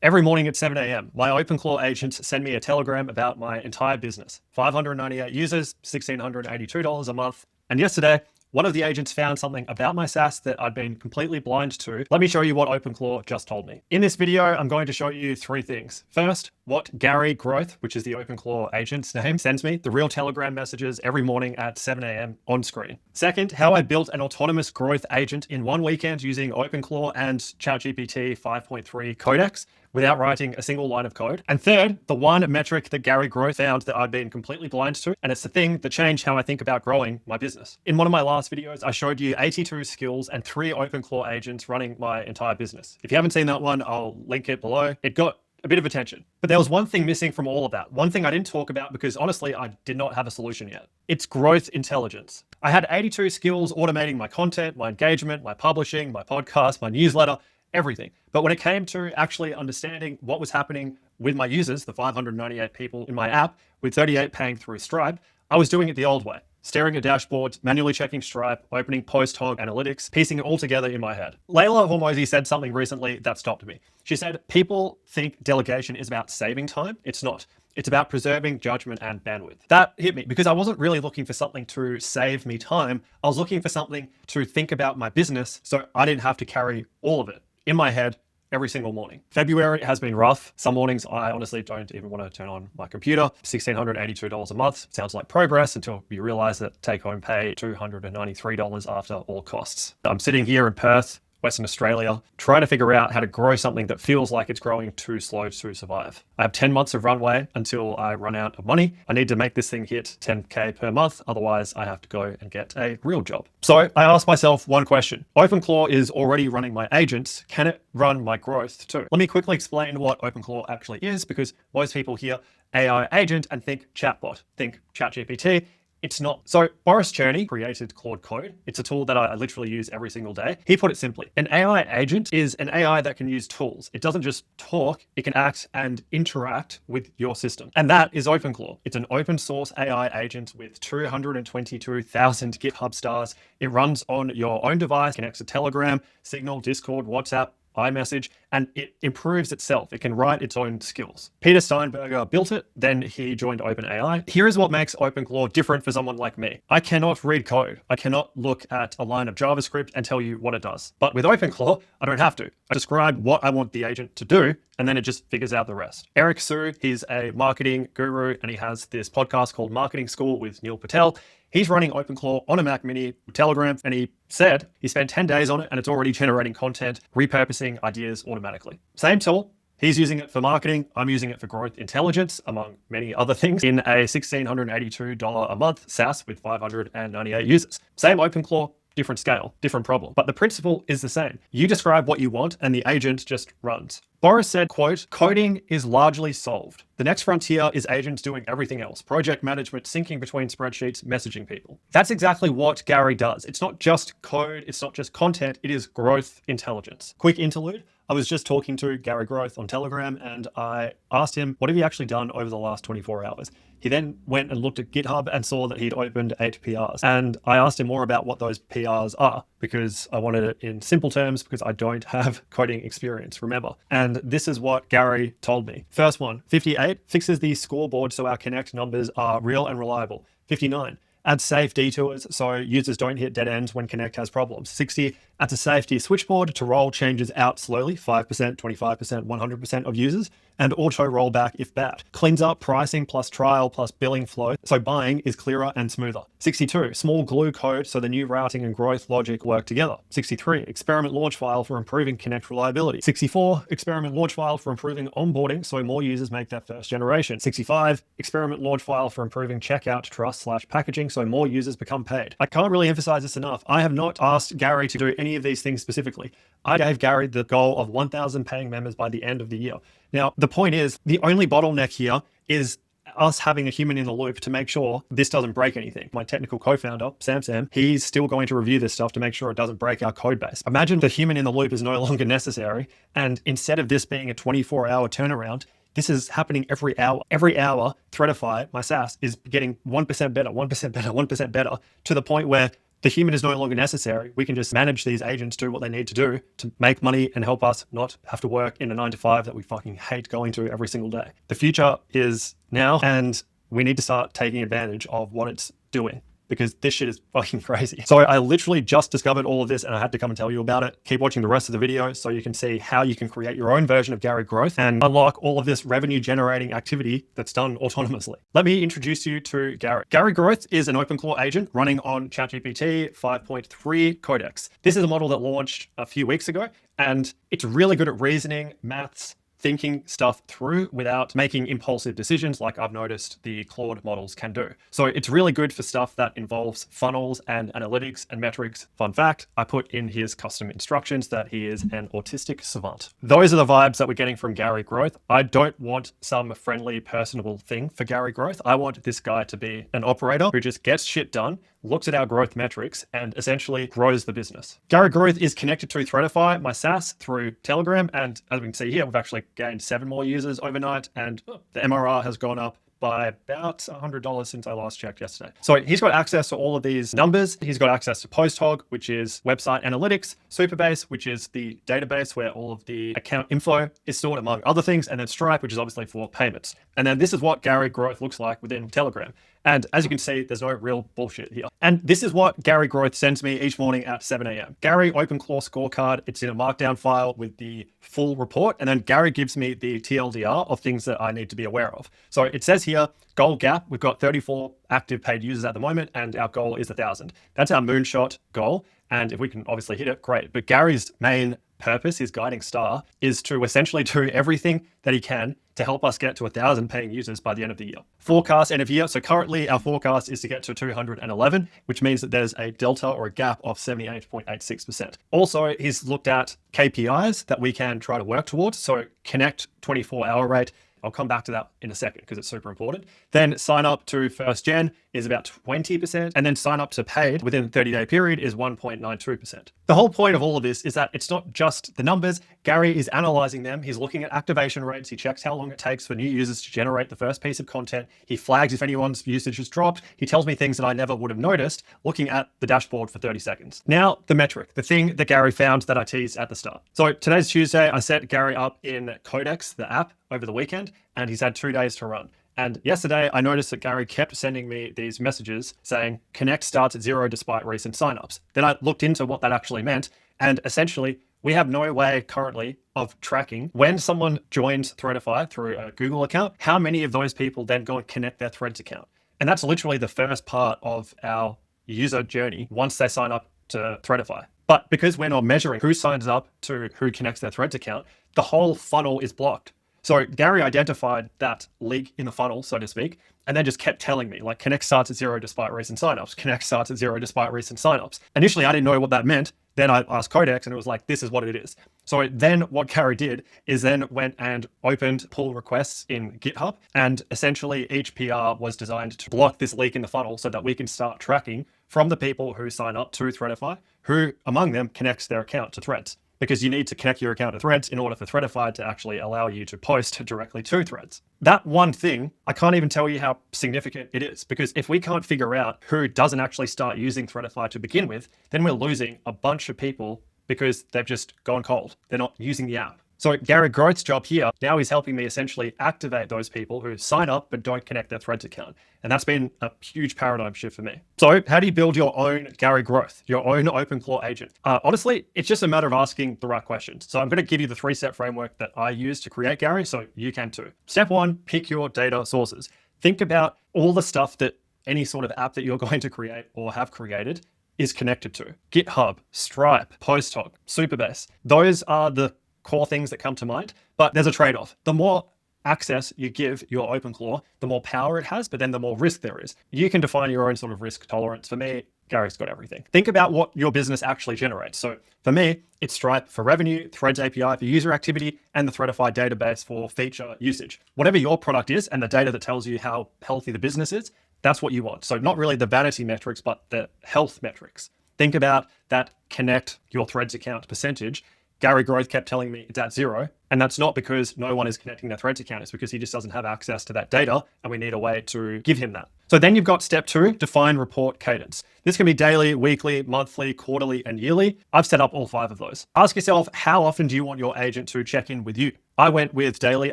Every morning at 7 a.m., my OpenClaw agents send me a telegram about my entire business. 598 users, $1,682 a month. And yesterday, one of the agents found something about my SaaS that I'd been completely blind to. Let me show you what OpenClaw just told me. In this video, I'm going to show you three things. First, what Gary Growth, which is the OpenClaw agent's name, sends me, the real Telegram messages every morning at 7 a.m. on screen. Second, how I built an autonomous growth agent in one weekend using OpenClaw and ChatGPT 5.3 Codex without writing a single line of code. And third, the one metric that Gary Growth found that I'd been completely blind to, and it's the thing that changed how I think about growing my business. In one of my last videos, I showed you 82 skills and 3 OpenClaw agents running my entire business. If you haven't seen that one, I'll link it below. It got a bit of attention. But there was one thing missing from all of that. One thing I didn't talk about because honestly, I did not have a solution yet. It's growth intelligence. I had 82 skills automating my content, my engagement, my publishing, my podcast, my newsletter, everything. But when it came to actually understanding what was happening with my users, the 598 people in my app, with 38 paying through Stripe, I was doing it the old way. Staring at dashboards, manually checking Stripe, opening post-hog analytics, piecing it all together in my head. Leila hormozi said something recently that stopped me. She said, people think delegation is about saving time. It's not. It's about preserving judgment and bandwidth. That hit me because I wasn't really looking for something to save me time. I was looking for something to think about my business so I didn't have to carry all of it in my head every single morning. February has been rough. Some mornings I honestly don't even want to turn on my computer. $1,682 a month sounds like progress until you realize that take-home pay $293 after all costs. I'm sitting here in Perth, Western Australia, trying to figure out how to grow something that feels like it's growing too slow to survive. I have 10 months of runway until I run out of money. I need to make this thing hit 10K per month. Otherwise, I have to go and get a real job. So I asked myself one question. OpenClaw is already running my agents. Can it run my growth too? Let me quickly explain what OpenClaw actually is because most people hear AI agent and think chatbot, think ChatGPT. It's not. So Boris Cherney created Claude Code. It's a tool that I literally use every single day. He put it simply. An AI agent is an AI that can use tools. It doesn't just talk, it can act and interact with your system. And that is OpenClaw. It's an open source AI agent with 222,000 GitHub stars. It runs on your own device, connects to Telegram, Signal, Discord, WhatsApp, iMessage, and it improves itself. It can write its own skills. Peter Steinberger built it, then he joined OpenAI. Here is what makes OpenClaw different for someone like me. I cannot read code. I cannot look at a line of JavaScript and tell you what it does. But with OpenClaw, I don't have to. I describe what I want the agent to do, and then it just figures out the rest. Eric Su, he's a marketing guru, and he has this podcast called Marketing School with Neil Patel. He's running OpenClaw on a Mac Mini with Telegram, and he said he spent 10 days on it and it's already generating content, repurposing ideas automatically. Same tool. He's using it for marketing. I'm using it for growth intelligence, among many other things, in a $1,682 a month SaaS with 598 users. Same OpenClaw, different scale, different problem. But the principle is the same. You describe what you want and the agent just runs. Boris said, quote, coding is largely solved. The next frontier is agents doing everything else. Project management, syncing between spreadsheets, messaging people. That's exactly what Gary does. It's not just code. It's not just content. It is growth intelligence. Quick interlude. I was just talking to Gary Growth on Telegram and I asked him, what have you actually done over the last 24 hours? He then went and looked at GitHub and saw that he'd opened 8 PRs. And I asked him more about what those PRs are because I wanted it in simple terms because I don't have coding experience, remember. And this is what Gary told me. First one, 58, fixes the scoreboard so our connect numbers are real and reliable. 59, adds safe detours so users don't hit dead ends when Connect has problems. 60, adds a safety switchboard to roll changes out slowly, 5%, 25%, 100% of users, and auto rollback if bad. Cleans up pricing plus trial plus billing flow so buying is clearer and smoother. 62, small glue code so the new routing and growth logic work together. 63, experiment launch file for improving Connect reliability. 64, experiment launch file for improving onboarding so more users make their first generation. 65, experiment launch file for improving checkout trust/packaging so more users become paid. I can't really emphasize this enough. I have not asked Gary to do any of these things specifically. I gave Gary the goal of 1,000 paying members by the end of the year. Now, the point is, the only bottleneck here is us having a human in the loop to make sure this doesn't break anything. My technical co-founder, Sam, he's still going to review this stuff to make sure it doesn't break our code base. Imagine the human in the loop is no longer necessary. And instead of this being a 24-hour turnaround, this is happening every hour. Every hour, threadify, my SaaS, is getting 1% better, 1% better, 1% better, to the point where the human is no longer necessary. We can just manage these agents, do what they need to do to make money and help us not have to work in a 9 to 5 that we fucking hate going to every single day. The future is now, and we need to start taking advantage of what it's doing, because this shit is fucking crazy. So I literally just discovered all of this and I had to come and tell you about it. Keep watching the rest of the video so you can see how you can create your own version of Gary Growth and unlock all of this revenue generating activity that's done autonomously. Let me introduce you to Gary. Gary Growth is an OpenClaw agent running on ChatGPT 5.3 Codex. This is a model that launched a few weeks ago, and it's really good at reasoning, maths, thinking stuff through without making impulsive decisions like I've noticed the Claude models can do. So it's really good for stuff that involves funnels and analytics and metrics. Fun fact, I put in his custom instructions that he is an autistic savant. Those are the vibes that we're getting from Gary Growth. I don't want some friendly, personable thing for Gary Growth. I want this guy to be an operator who just gets shit done, looks at our growth metrics, and essentially grows the business. Gary Growth is connected to threadify, my SaaS, through Telegram. And as we can see here, we've actually gained 7 more users overnight, and the MRR has gone up by about $100 since I last checked yesterday. So he's got access to all of these numbers. He's got access to PostHog, which is website analytics, Supabase, which is the database where all of the account info is stored, among other things, and then Stripe, which is obviously for payments. And then this is what Gary Growth looks like within Telegram. And as you can see, there's no real bullshit here. And this is what Gary Growth sends me each morning at 7 a.m. Gary OpenClaw scorecard. It's in a markdown file with the full report. And then Gary gives me the TLDR of things that I need to be aware of. So it says here, goal gap. We've got 34 active paid users at the moment, and our goal is 1,000. That's our moonshot goal. And if we can obviously hit it, great. But Gary's main purpose, his guiding star, is to essentially do everything that he can to help us get to 1,000 paying users by the end of the year. Forecast end of year. So currently our forecast is to get to 211, which means that there's a delta or a gap of 78.86%. Also, he's looked at KPIs that we can try to work towards. So connect 24-hour rate. I'll come back to that in a second because it's super important. Then sign up to first gen is about 20%. And then sign up to paid within the 30-day period is 1.92%. The whole point of all of this is that it's not just the numbers. Gary is analyzing them. He's looking at activation rates. He checks how long it takes for new users to generate the first piece of content. He flags if anyone's usage has dropped. He tells me things that I never would have noticed looking at the dashboard for 30 seconds. Now, the metric, the thing that Gary found that I teased at the start. So today's Tuesday. I set Gary up in Codex, the app, over the weekend, and he's had 2 days to run. And yesterday, I noticed that Gary kept sending me these messages saying, connect starts at 0 despite recent signups. Then I looked into what that actually meant. And essentially, we have no way currently of tracking when someone joins Threadify through a Google account, how many of those people then go and connect their Threads account. And that's literally the first part of our user journey once they sign up to Threadify. But because we're not measuring who signs up to who connects their Threads account, the whole funnel is blocked. So Gary identified that leak in the funnel, so to speak, and then just kept telling me, like, connect starts at 0 despite recent signups, connect starts at 0 despite recent signups. Initially, I didn't know what that meant. Then I asked Codex and it was like, this is what it is. So then what Gary did is then went and opened pull requests in GitHub. And essentially each PR was designed to block this leak in the funnel so that we can start tracking from the people who sign up to Threadify, who among them connects their account to Threads. Because you need to connect your account to Threads in order for Threadify to actually allow you to post directly to Threads. That one thing, I can't even tell you how significant it is, because if we can't figure out who doesn't actually start using Threadify to begin with, then we're losing a bunch of people because they've just gone cold. They're not using the app. So Gary Growth's job here now is helping me essentially activate those people who sign up but don't connect their Threads account. And that's been a huge paradigm shift for me. So how do you build your own Gary Growth, your own OpenClaw agent? Honestly, it's just a matter of asking the right questions. So I'm going to give you the 3-step framework that I use to create Gary, so you can too. Step 1, pick your data sources. Think about all the stuff that any sort of app that you're going to create or have created is connected to. GitHub, Stripe, PostHog, Supabase. Those are the core things that come to mind, but there's a trade-off. The more access you give your OpenClaw, the more power it has, but then the more risk there is. You can define your own sort of risk tolerance. For me, Gary's got everything. Think about what your business actually generates. So for me, it's Stripe for revenue, Threads API for user activity, and the Threadify database for feature usage. Whatever your product is and the data that tells you how healthy the business is, that's what you want. So not really the vanity metrics, but the health metrics. Think about that connect your Threads account percentage. Gary Growth kept telling me it's at 0. And that's not because no one is connecting their threads account. It's because he just doesn't have access to that data, and we need a way to give him that. So then you've got step 2, define report cadence. This can be daily, weekly, monthly, quarterly, and yearly. I've set up all 5 of those. Ask yourself, how often do you want your agent to check in with you? I went with daily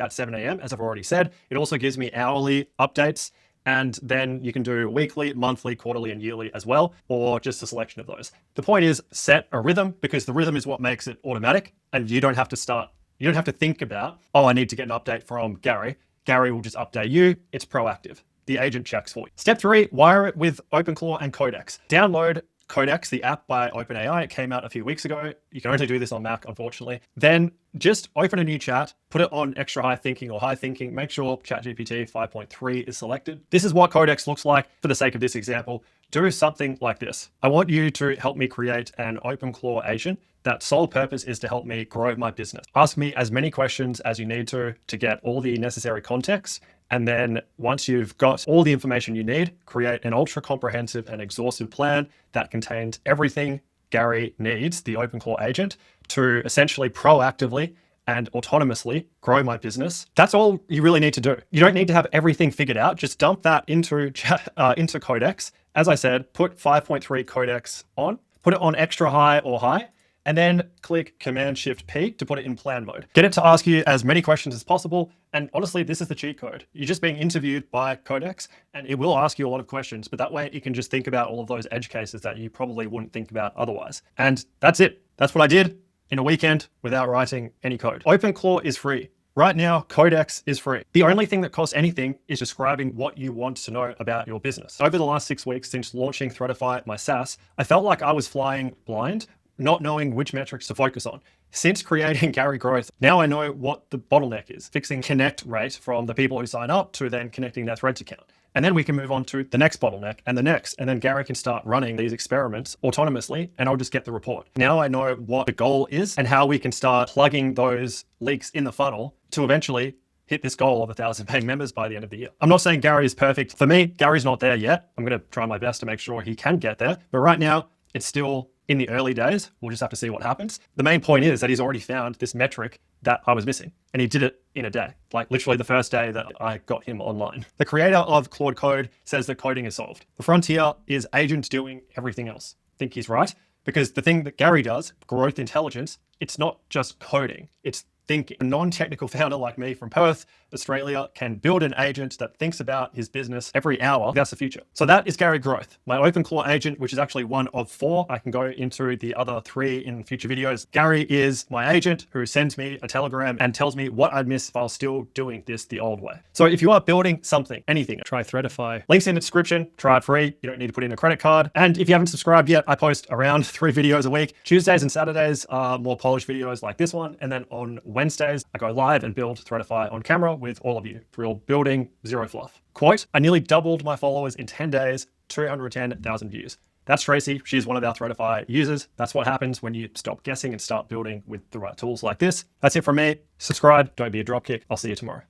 at 7 a.m., as I've already said. It also gives me hourly updates. And then you can do weekly, monthly, quarterly, and yearly as well, or just a selection of those. The point is set a rhythm, because the rhythm is what makes it automatic, and you don't have to think about, oh, I need to get an update from Gary. Gary will just update you. It's proactive. The agent checks for you. Step 3, wire it with OpenClaw and Codex. Download Codex, the app by OpenAI. It came out a few weeks ago. You can only do this on Mac, unfortunately. Then just open a new chat, put it on extra high thinking or high thinking. Make sure ChatGPT 5.3 is selected. This is what Codex looks like for the sake of this example. Do something like this. I want you to help me create an OpenClaw agent that sole purpose is to help me grow my business. Ask me as many questions as you need to get all the necessary context. And then once you've got all the information you need, create an ultra comprehensive and exhaustive plan that contains everything Gary needs, the OpenClaw agent, to essentially proactively and autonomously grow my business. That's all you really need to do. You don't need to have everything figured out. Just dump that into Codex. As I said, put 5.3 Codex on, put it on extra high or high, and then click Command-Shift-P to put it in plan mode. Get it to ask you as many questions as possible. And honestly, this is the cheat code. You're just being interviewed by Codex, and it will ask you a lot of questions, but that way you can just think about all of those edge cases that you probably wouldn't think about otherwise. And that's it. That's what I did in a weekend without writing any code. OpenClaw is free. Right now, Codex is free. The only thing that costs anything is describing what you want to know about your business. Over the last 6 weeks since launching Threadify, my SaaS, I felt like I was flying blind, not knowing which metrics to focus on. Since creating Gary Growth, now I know what the bottleneck is, fixing connect rate from the people who sign up to then connecting their threads account. And then we can move on to the next bottleneck and the next, and then Gary can start running these experiments autonomously, and I'll just get the report. Now I know what the goal is and how we can start plugging those leaks in the funnel to eventually hit this goal of 1,000 paying members by the end of the year. I'm not saying Gary is perfect. For me, Gary's not there yet. I'm going to try my best to make sure he can get there. But right now, it's still in the early days. We'll just have to see what happens. The main point is that he's already found this metric that I was missing, and he did it in a day, like literally the first day that I got him online. The creator of Claude Code says that coding is solved. The frontier is agents doing everything else. I think he's right, because the thing that Gary does, growth intelligence, it's not just coding, it's thinking. A non-technical founder like me from Perth, Australia, can build an agent that thinks about his business every hour. That's the future. So that is Gary Growth, my OpenClaw agent, which is actually one of 4. I can go into the other 3 in future videos. Gary is my agent who sends me a telegram and tells me what I'd miss while still doing this the old way. So if you are building something, anything, try Threadify. Links in the description. Try it free. You don't need to put in a credit card. And if you haven't subscribed yet, I post around 3 videos a week. Tuesdays and Saturdays are more polished videos like this one. And then on Wednesdays, I go live and build Threadify on camera with all of you. Real building, zero fluff. Quote, I nearly doubled my followers in 10 days, 210,000 views. That's Tracy. She's one of our Threadify users. That's what happens when you stop guessing and start building with the right tools like this. That's it from me. Subscribe. Don't be a dropkick. I'll see you tomorrow.